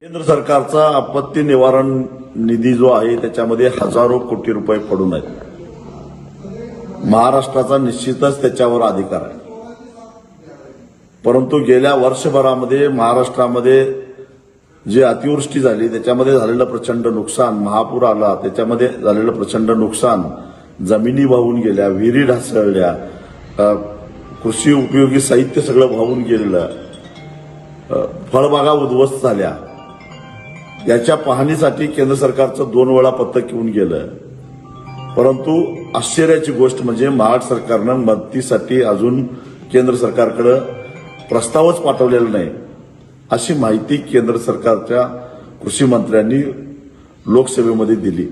केंद्र सरकारचा आपत्ती निवारण निधी जो आहे त्याच्यामध्ये हजारो कोटी रुपये पडून आहेत। महाराष्ट्राचा निश्चितच त्याच्यावर अधिकार आहे, परंतु गेल्या वर्षभरामध्ये महाराष्ट्रामध्ये जी अतिवृष्टी झाली त्याच्यामध्ये झालेलं प्रचंड नुकसान, महापूर आला त्याच्यामध्ये झालेलं प्रचंड नुकसान, जमिनी वाहून गेल्या, विहिरी ढासळल्या, कृषी उपयोगी साहित्य सगळं वाहून गेलेलं, फळबागा उद्ध्वस्त झाल्या। याच्या पाहणीसाठी केंद्र सरकारचं 2 वेळा पथक येऊन गेलं, परंतु आश्चर्याची गोष्ट म्हणजे महाराष्ट्र सरकारनं मदतीसाठी अजून केंद्र सरकारकडे प्रस्तावच पाठवलेला नाही, अशी माहिती केंद्र सरकारच्या कृषी मंत्र्यांनी लोकसभेमध्ये दिली।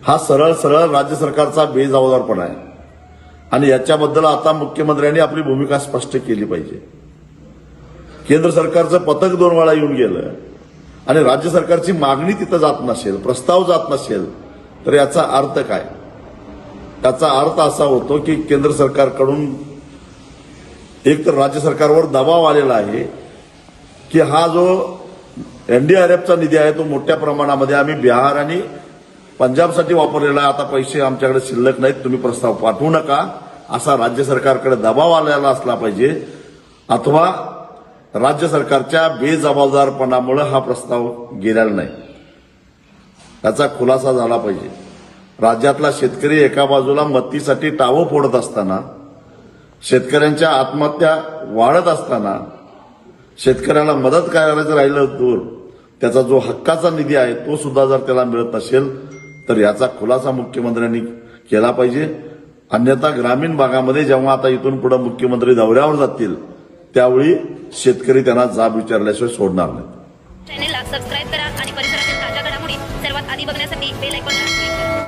हा सरळ सरळ राज्य सरकारचा बेजबाबदारपणा आहे आणि याच्याबद्दल आता मुख्यमंत्र्यांनी आपली भूमिका स्पष्ट केली पाहिजे। केंद्र सरकारचं पथक 2 वेळा येऊन गेलं आणि राज्य सरकारची मागणी तिथं जात नसेल, प्रस्ताव जात नसेल, तर याचा अर्थ काय? त्याचा अर्थ असा होतो की केंद्र सरकारकडून एक तर राज्य सरकारवर दबाव आलेला आहे की हा जो एनडीआरएफचा निधी आहे तो मोठ्या प्रमाणामध्ये आम्ही बिहार आणि पंजाबसाठी वापरलेला आहे, आता पैसे आमच्याकडे शिल्लक नाहीत, तुम्ही प्रस्ताव पाठवू नका, असा राज्य सरकारकडे दबाव आलेला असला पाहिजे, अथवा राज्य सरकारच्या बेजबाबदारपणामुळे हा प्रस्ताव गेलेला नाही, त्याचा खुलासा झाला पाहिजे। राज्यातला शेतकरी एका बाजूला मदतीसाठी टावं फोडत असताना, शेतकऱ्यांच्या आत्महत्या वाढत असताना, शेतकऱ्याला मदत करायचं राहिलं दूर, त्याचा जो हक्काचा निधी आहे तो सुद्धा जर त्याला मिळत नसेल तर याचा खुलासा मुख्यमंत्र्यांनी केला पाहिजे। अन्यथा ग्रामीण भागामध्ये जेव्हा आता इथून पुढे मुख्यमंत्री दौऱ्यावर जातील त्यावेळी शेतकरी त्यांना जाब विचारल्याशिवाय सोडणार नाहीत। चॅनेलला सबस्क्राईब करा आणि परिसरातील ताज्या घडामोडी सर्वात आधी बघण्यासाठी बेल आयकॉन